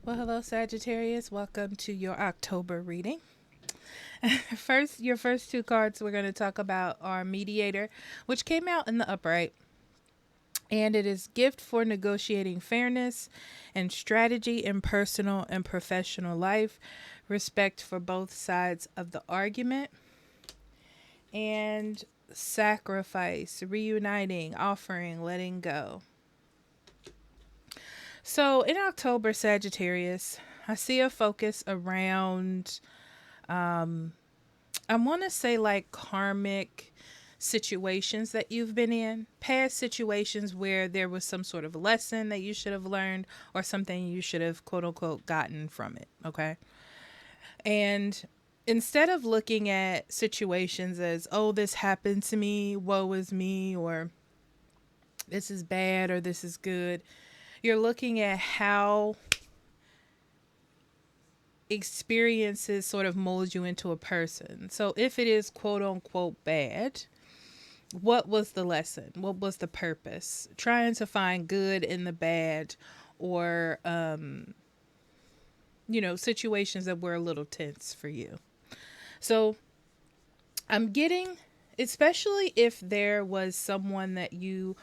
Well, hello, Sagittarius. Welcome to your October reading. Your first two cards we're going to talk about are Mediator, which came out in the upright, and it is gift for negotiating fairness and strategy in personal and professional life, respect for both sides of the argument, and sacrifice, reuniting, offering, letting go. So in October, Sagittarius, I see a focus around, I want to say like karmic situations that you've been in, past situations where there was some sort of lesson that you should have learned or something you should have quote unquote gotten from it. Okay. And instead of looking at situations as, oh, this happened to me, woe is me, or this is bad or this is good, you're looking at how experiences sort of mold you into a person. So if it is quote unquote bad, what was the lesson? What was the purpose? Trying to find good in the bad, or situations that were a little tense for you. So I'm getting, especially if there was someone that you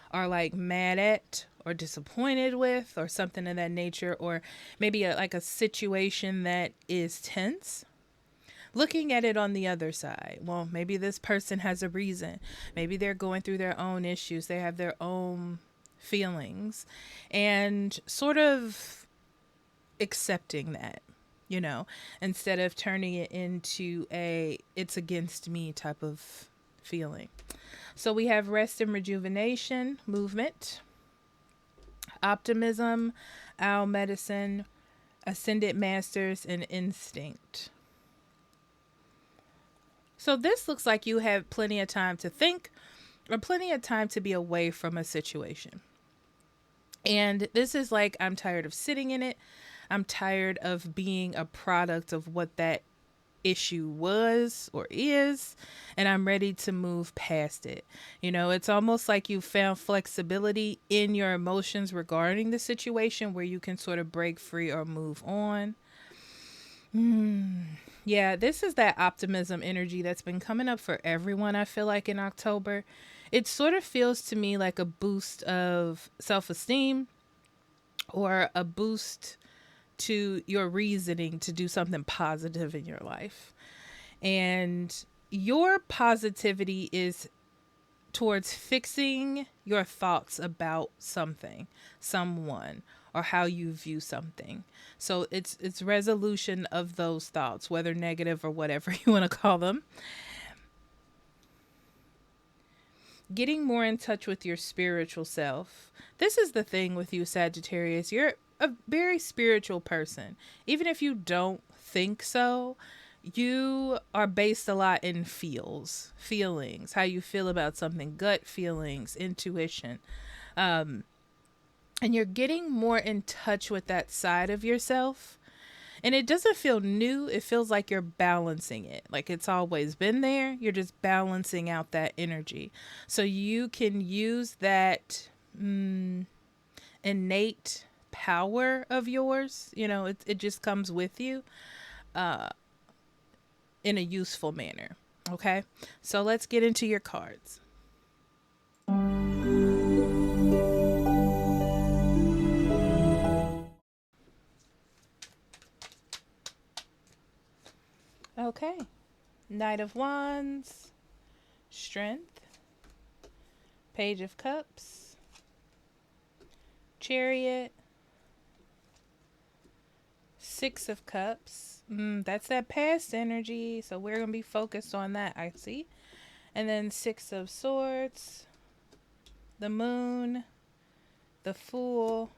are like mad at or disappointed with or something of that nature, or maybe like a situation that is tense, looking at it on the other side. Well, maybe this person has a reason. Maybe they're going through their own issues. They have their own feelings, and sort of accepting that, instead of turning it into a it's against me type of feeling. So we have rest and rejuvenation, movement, optimism, owl medicine, ascended masters, and instinct. So this looks like you have plenty of time to think or plenty of time to be away from a situation. And this is like, I'm tired of sitting in it. I'm tired of being a product of what that issue was or is, and I'm ready to move past it. It's almost like you found flexibility in your emotions regarding the situation where you can sort of break free or move on. Yeah, this is that optimism energy that's been coming up for everyone, I feel like, in October. It sort of feels to me like a boost of self-esteem or a boost to your reasoning to do something positive in your life. And your positivity is towards fixing your thoughts about something, someone, or how you view something. So it's resolution of those thoughts, whether negative or whatever you want to call them. Getting more in touch with your spiritual self. This is the thing with you, Sagittarius. You're a very spiritual person. Even if you don't think so, you are based a lot in feelings, how you feel about something, gut feelings, intuition. And you're getting more in touch with that side of yourself. And it doesn't feel new. It feels like you're balancing it. Like it's always been there. You're just balancing out that energy. So you can use that innate power of yours. It just comes with you in a useful manner. Okay? So let's get into your cards. Okay. Knight of Wands, Strength, Page of Cups, Chariot, Six of Cups. That's that past energy, so we're going to be focused on that, I see. And then Six of Swords, the Moon, the Fool,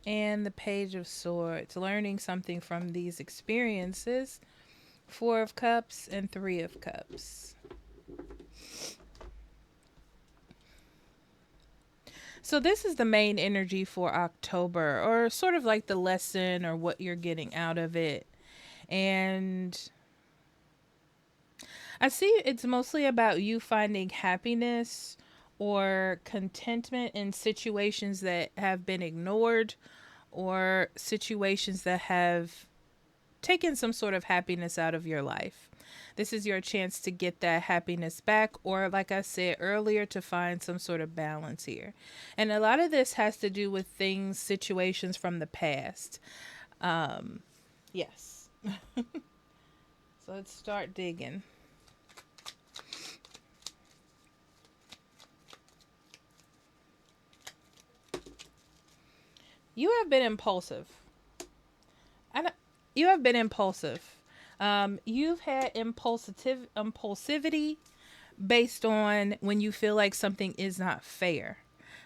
and the Page of Swords. Learning something from these experiences. Four of Cups and Three of Cups. So this is the main energy for October, or sort of like the lesson or what you're getting out of it. And I see it's mostly about you finding happiness or contentment in situations that have been ignored, or situations that have taken some sort of happiness out of your life. This is your chance to get that happiness back, or like I said earlier, to find some sort of balance here. And a lot of this has to do with things, situations from the past. Yes. So let's start digging. You have been impulsive. You have been impulsive. You've had impulsivity based on when you feel like something is not fair.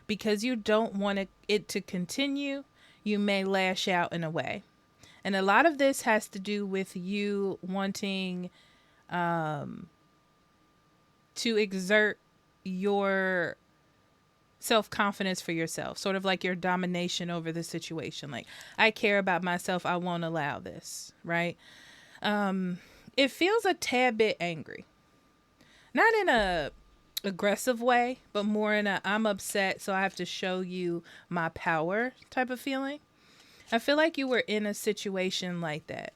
Because you don't want it to continue, you may lash out in a way. And a lot of this has to do with you wanting to exert your self confidence for yourself, sort of like your domination over the situation. Like, I care about myself, I won't allow this, right? It feels a tad bit angry. Not in a aggressive way, but more in a I'm upset, so I have to show you my power type of feeling. I feel like you were in a situation like that.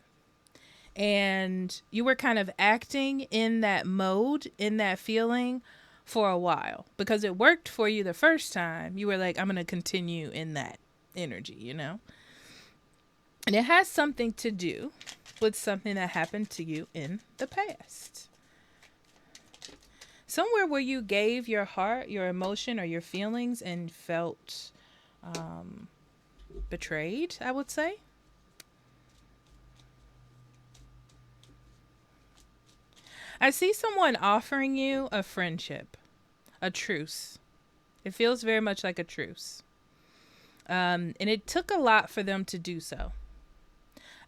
And you were kind of acting in that mode, in that feeling for a while because it worked for you the first time. You were like, I'm going to continue in that energy, you know? And it has something to do with something that happened to you in the past. Somewhere where you gave your heart, your emotion, or your feelings and felt betrayed, I would say. I see someone offering you a friendship, a truce. It feels very much like a truce. And it took a lot for them to do so.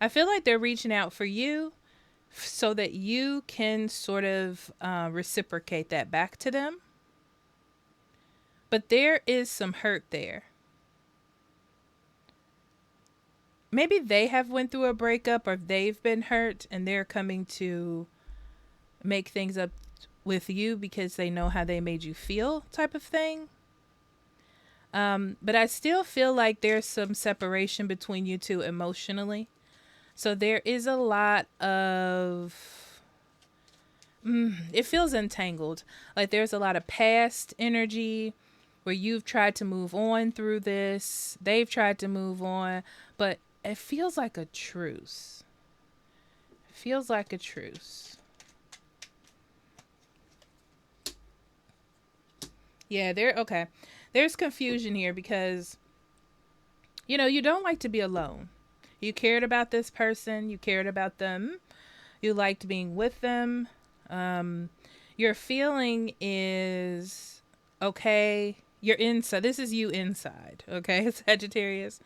I feel like they're reaching out for you so that you can sort of reciprocate that back to them. But there is some hurt there. Maybe they have went through a breakup or they've been hurt and they're coming to make things up with you because they know how they made you feel type of thing. But I still feel like there's some separation between you two emotionally. So there is a lot of, it feels entangled. Like there's a lot of past energy where you've tried to move on through this. They've tried to move on, but it feels like a truce. It feels like a truce. Yeah, okay. There's confusion here because, you know, you don't like to be alone. You cared about this person. You cared about them. You liked being with them. Your feeling is, okay, you're inside. This is you inside, okay, Sagittarius.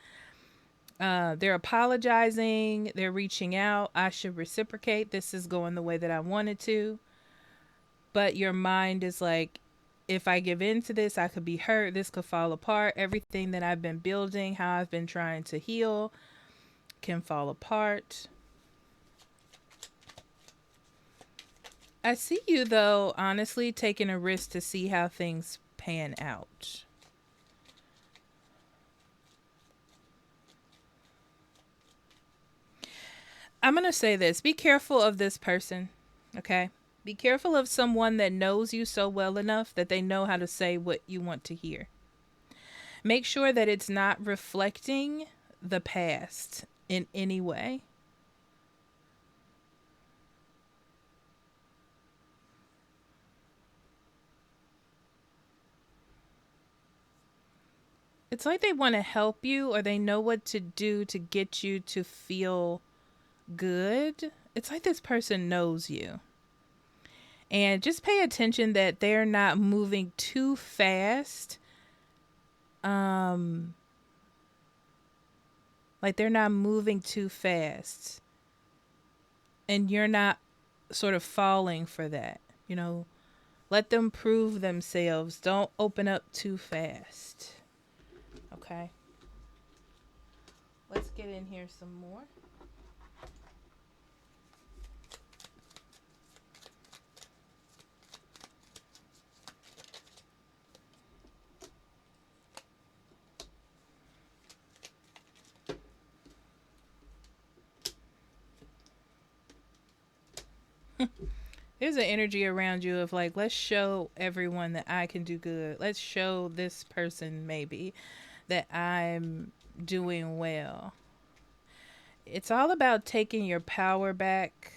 They're apologizing. They're reaching out. I should reciprocate. This is going the way that I wanted to. But your mind is like, if I give in to this, I could be hurt. This could fall apart. Everything that I've been building, how I've been trying to heal, can fall apart. I see you, though, honestly, taking a risk to see how things pan out. I'm going to say this. Be careful of this person, okay? Be careful of someone that knows you so well enough that they know how to say what you want to hear. Make sure that it's not reflecting the past in any way. It's like they want to help you or they know what to do to get you to feel good. It's like this person knows you. And just pay attention that they're not moving too fast. Like they're not moving too fast. And you're not sort of falling for that. You know, let them prove themselves. Don't open up too fast. Okay. Let's get in here some more. There's an energy around you of like, let's show everyone that I can do good. Let's show this person maybe that I'm doing well. It's all about taking your power back.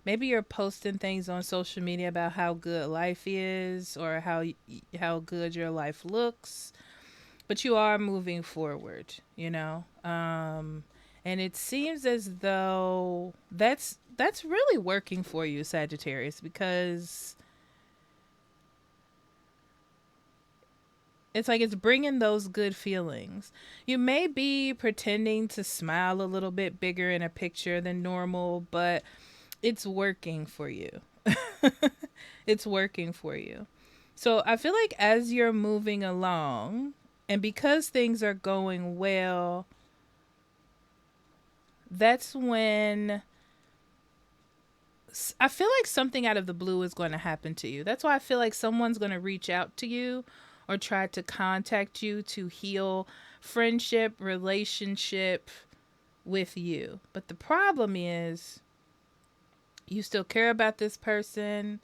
Maybe you're posting things on social media about how good life is or how good your life looks, but you are moving forward, you know. And it seems as though that's really working for you, Sagittarius, because it's like it's bringing those good feelings. You may be pretending to smile a little bit bigger in a picture than normal, but it's working for you. It's working for you. So I feel like as you're moving along, and because things are going well, that's when I feel like something out of the blue is going to happen to you. That's why I feel like someone's going to reach out to you or try to contact you to heal friendship, relationship with you. But the problem is you still care about this person,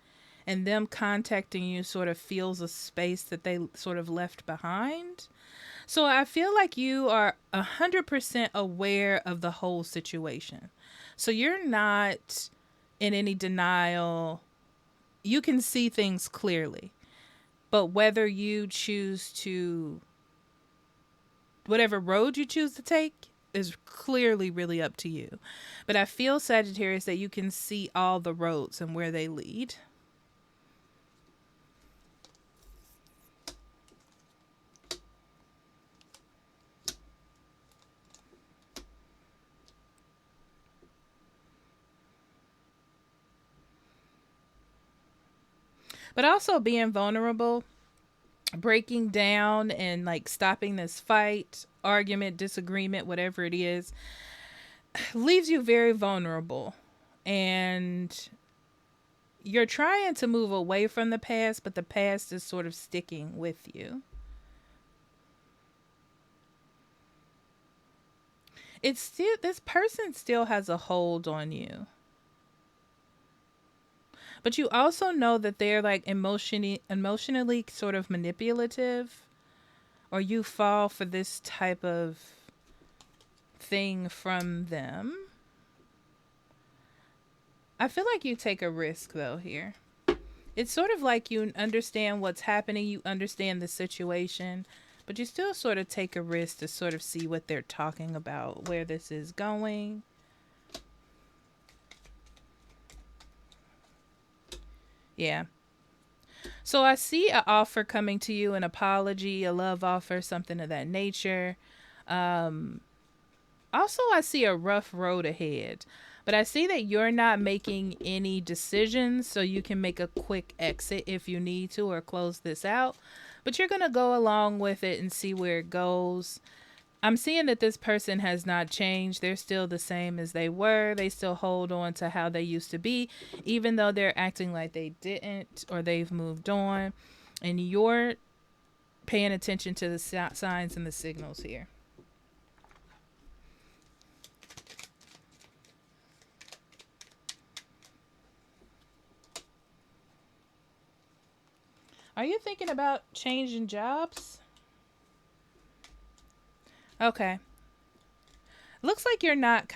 and them contacting you sort of fills a space that they sort of left behind. So I feel like you are 100% aware of the whole situation. So you're not in any denial. You can see things clearly. But whether you choose to, whatever road you choose to take, is clearly really up to you. But I feel, Sagittarius, that you can see all the roads and where they lead. But also being vulnerable, breaking down and like stopping this fight, argument, disagreement, whatever it is, leaves you very vulnerable. And you're trying to move away from the past, but the past is sort of sticking with you. It's still, this person still has a hold on you. But you also know that they're like emotionally sort of manipulative, or you fall for this type of thing from them. I feel like you take a risk though here. It's sort of like you understand what's happening, you understand the situation, but you still sort of take a risk to sort of see what they're talking about, where this is going. Yeah. So I see an offer coming to you, an apology, a love offer, something of that nature. Um, Also, I see a rough road ahead, but I see that you're not making any decisions, so you can make a quick exit if you need to or close this out. But you're going to go along with it and see where it goes. I'm seeing that this person has not changed. They're still the same as they were. They still hold on to how they used to be, even though they're acting like they didn't or they've moved on. And you're paying attention to the signs and the signals here. Are you thinking about changing jobs? Okay. Looks like you're not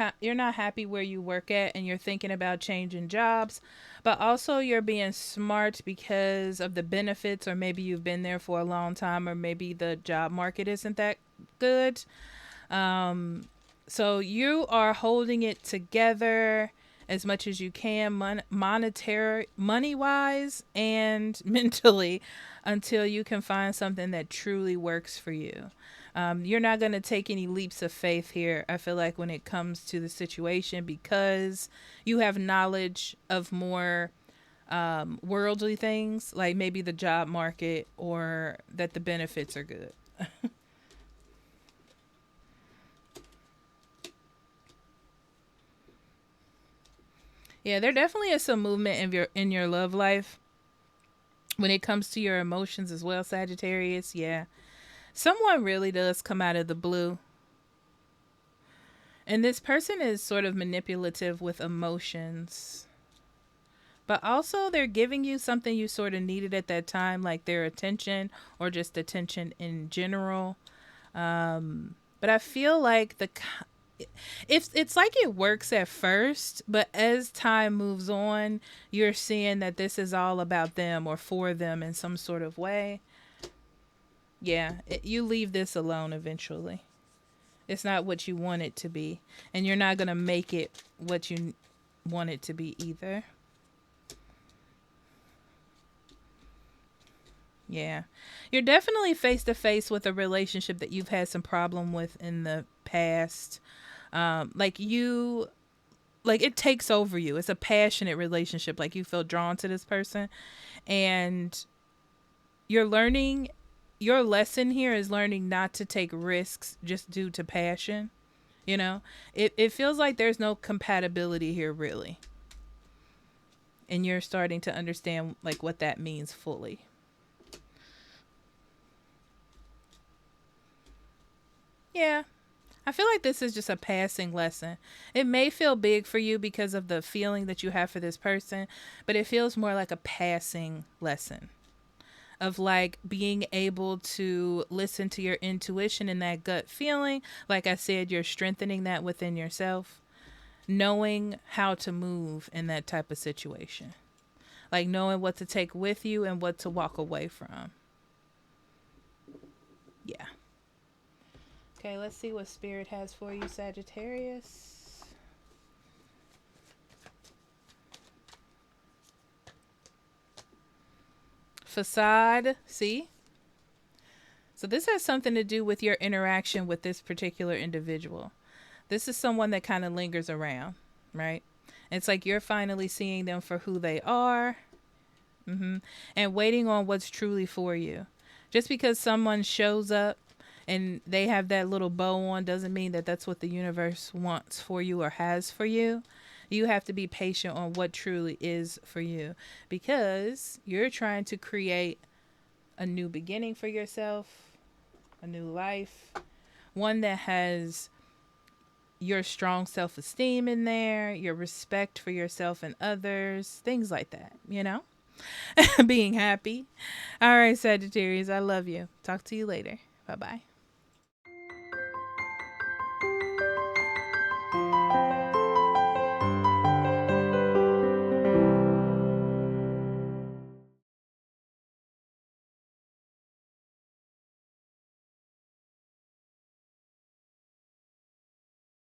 happy where you work at and you're thinking about changing jobs, but also you're being smart because of the benefits, or maybe you've been there for a long time, or maybe the job market isn't that good. Um so you are holding it together as much as you can, monetary, money wise and mentally, until you can find something that truly works for you. You're not going to take any leaps of faith here, I feel like, when it comes to the situation, because you have knowledge of more worldly things, like maybe the job market or that the benefits are good. Yeah, there definitely is some movement in your love life when it comes to your emotions as well, Sagittarius. Yeah, someone really does come out of the blue, and this person is sort of manipulative with emotions. But also, they're giving you something you sort of needed at that time, like their attention or just attention in general. But I feel like if it's like it works at first, but as time moves on, you're seeing that this is all about them or for them in some sort of way. Yeah, you leave this alone eventually. It's not what you want it to be, and you're not going to make it what you want it to be either. Yeah. You're definitely face to face with a relationship that you've had some problem with in the past. Like like it takes over you. It's a passionate relationship. Like you feel drawn to this person, and you're learning. Your lesson here is learning not to take risks just due to passion. You know, it feels like there's no compatibility here really, and you're starting to understand like what that means fully. Yeah, I feel like this is just a passing lesson. It may feel big for you because of the feeling that you have for this person, but it feels more like a passing lesson of like being able to listen to your intuition and that gut feeling. Like I said, you're strengthening that within yourself, knowing how to move in that type of situation, like knowing what to take with you and what to walk away from. Yeah. Okay, let's see what Spirit has for you, Sagittarius. Facade. See? So this has something to do with your interaction with this particular individual. This is someone that kind of lingers around, right? It's like you're finally seeing them for who they are, and waiting on what's truly for you. Just because someone shows up and they have that little bow on doesn't mean that that's what the universe wants for you or has for you. You have to be patient on what truly is for you, because you're trying to create a new beginning for yourself, a new life, one that has your strong self esteem in there, your respect for yourself and others, things like that, you know? Being happy. All right, Sagittarius, I love you. Talk to you later. Bye bye.